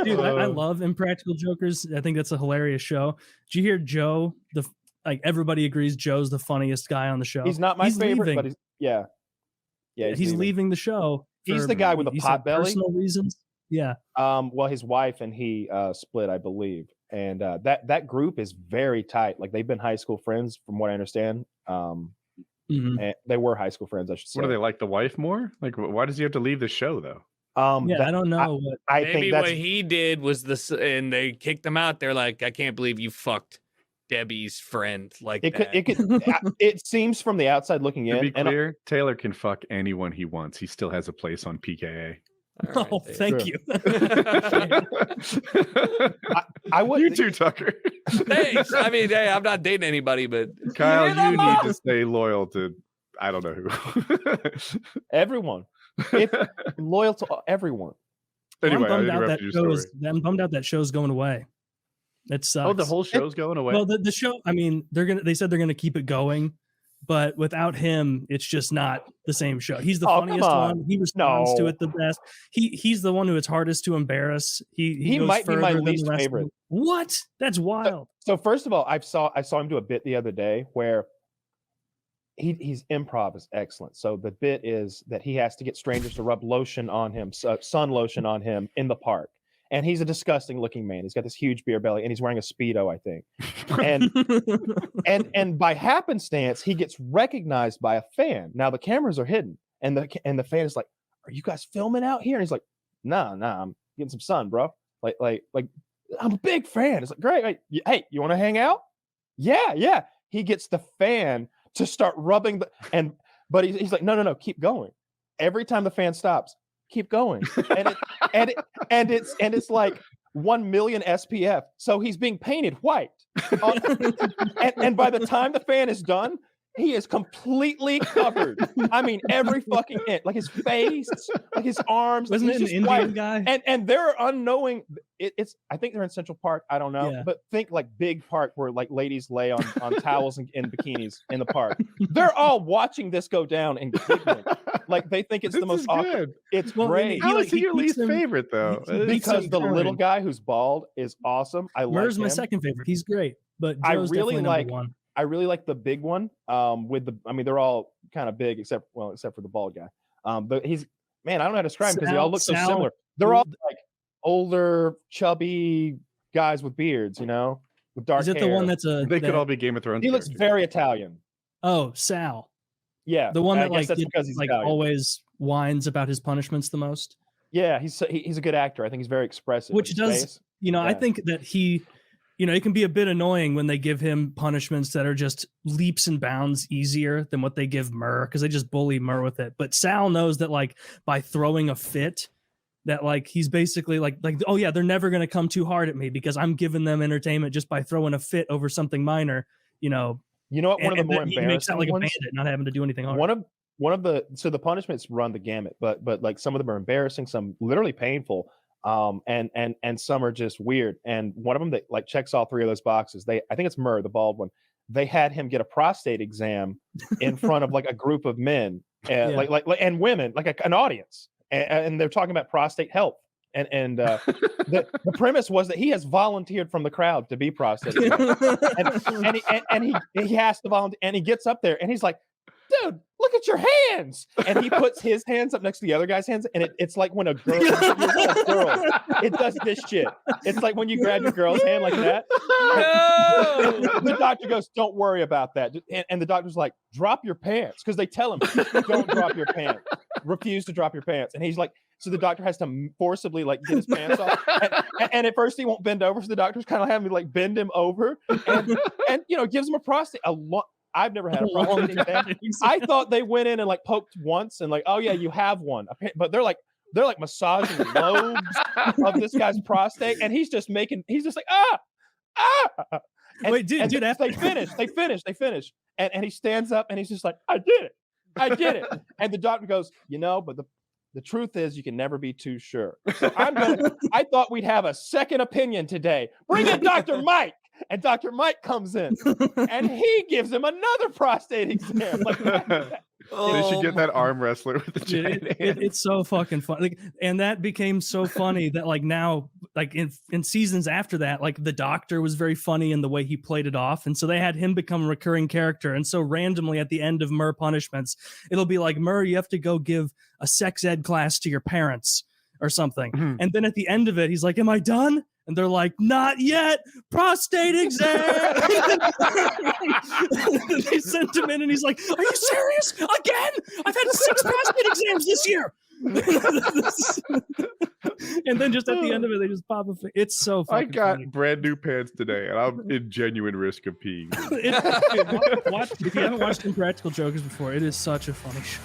Dude, I love Impractical Jokers. I think that's a hilarious show. Did you hear Joe? Everybody agrees Joe's the funniest guy on the show. He's not my favorite, leaving. But he's leaving the show. He's the guy with a pot belly. Personal reasons. Yeah. Well, his wife and he split, I believe, and that group is very tight. Like they've been high school friends, from what I understand. And they were high school friends, I should say. What do they like the wife more? Like, why does he have to leave the show though? I don't know. I think what he did was this, and they kicked him out. They're like, I can't believe you fucked Debbie's friend like that. It seems from the outside looking in. To be clear, Taylor can fuck anyone he wants. He still has a place on PKA. Right, thank you. I would. You too, Tucker. Thanks. I mean, hey, I'm not dating anybody, but Kyle, you need to stay loyal to I don't know who. Everyone. Loyal to everyone. Anyway, I'm bummed out that show's going away. It sucks. Oh, the whole show's going away. Well, the show. I mean, they said they're gonna keep it going, but without him, it's just not the same show. He's the funniest one. He responds to it the best. He's the one who it's hardest to embarrass. He might be my least favorite. What? That's wild. So first of all, I saw him do a bit the other day where he's improv is excellent. So the bit is that he has to get strangers to rub lotion on him, sun lotion on him in the park. And he's a disgusting looking man. He's got this huge beer belly and he's wearing a Speedo, I think. And by happenstance, he gets recognized by a fan. Now the cameras are hidden. And the fan is like, "Are you guys filming out here?" And he's like, nah, I'm getting some sun, bro. Like I'm a big fan. It's like, great. Hey, you want to hang out? Yeah. He gets the fan to start rubbing but he's like, no, keep going. Every time the fan stops, keep going. And it's like 1 million SPF. So he's being painted white. And by the time the fan is done, he is completely covered. I mean, every fucking inch, like his face, like his arms. Wasn't it an Indian white. guy? And they're unknowing. I think they're in Central Park. I don't know, Yeah. but think like big park where like ladies lay on towels and bikinis in the park. They're all watching this go down and giggling. Like they think it's the most awkward. It's great. How is he your least favorite though? Because the little guy who's bald is awesome. I like Mur's him. my second favorite. He's great, but Joe's definitely number one. I really like the big one. They're all kind of big except for the bald guy. But I don't know how to describe him because they all look so similar. They're all like older, chubby guys with beards, with dark hair. Is it the one that's They could all be Game of Thrones. He looks very Italian. Oh, Sal. Yeah, the one that that's because he's Italian. Always whines about his punishments the most. Yeah, he's a good actor. I think he's very expressive. Which does, I think that he. It can be a bit annoying when they give him punishments that are just leaps and bounds easier than what they give Mur, because they just bully Mur with it. But Sal knows that by throwing a fit, that he's basically oh yeah, they're never going to come too hard at me because I'm giving them entertainment just by throwing a fit over something minor. You know what? One of the more embarrassing makes out like ones, a bandit, not having to do anything hard. One of the punishments run the gamut, but some of them are embarrassing, some literally painful. And some are just weird. And one of them that checks all three of those boxes. I think it's Mur, the bald one. They had him get a prostate exam in front of a group of men, and women, an audience, and they're talking about prostate health. And the premise was that he has volunteered from the crowd to be prostate examined. and he has to volunteer, and he gets up there and he's like, "Dude, look at your hands!" And he puts his hands up next to the other guy's hands, and it's like when a girl, it does this shit. It's like when you grab your girl's hand like that. No! The doctor goes, "Don't worry about that," and the doctor's like, "Drop your pants," because they tell him, "Don't drop your pants. Refuse to drop your pants." And he's like, so the doctor has to forcibly get his pants off, and at first he won't bend over, so the doctor's kind of having me bend him over, and gives him a prostate. I've never had a prostate exam. I thought they went in and poked once and oh yeah, you have one. But they're massaging the lobes of this guy's prostate, and he's just like And, wait, dude, after they finish, and he stands up and he's just like, I did it. And the doctor goes, but the truth is you can never be too sure. So I thought we'd have a second opinion today. Bring in Dr. Mike. And Dr. Mike comes in and he gives him another prostate exam. They should get that arm wrestler with the Dude, giant it's so fucking fun. Like, and that became so funny that like now, like in seasons after that, like the Doctor was very funny in the way he played it off, and so they had him become a recurring character. And so randomly at the end of Mur punishments, it'll be like, Mur, you have to go give a sex ed class to your parents or something. And then at the end of it, he's like, am I done? And they're like, not yet, prostate exam. They sent him in and he's like, are you serious? Again? I've had 6 prostate exams this year. And then just at the end of it, they just pop a thing. It's so I fucking got funny. brand new pants today, and I'm in genuine risk of peeing. Dude, watch, if you haven't watched Impractical Jokers before, it is such a funny show.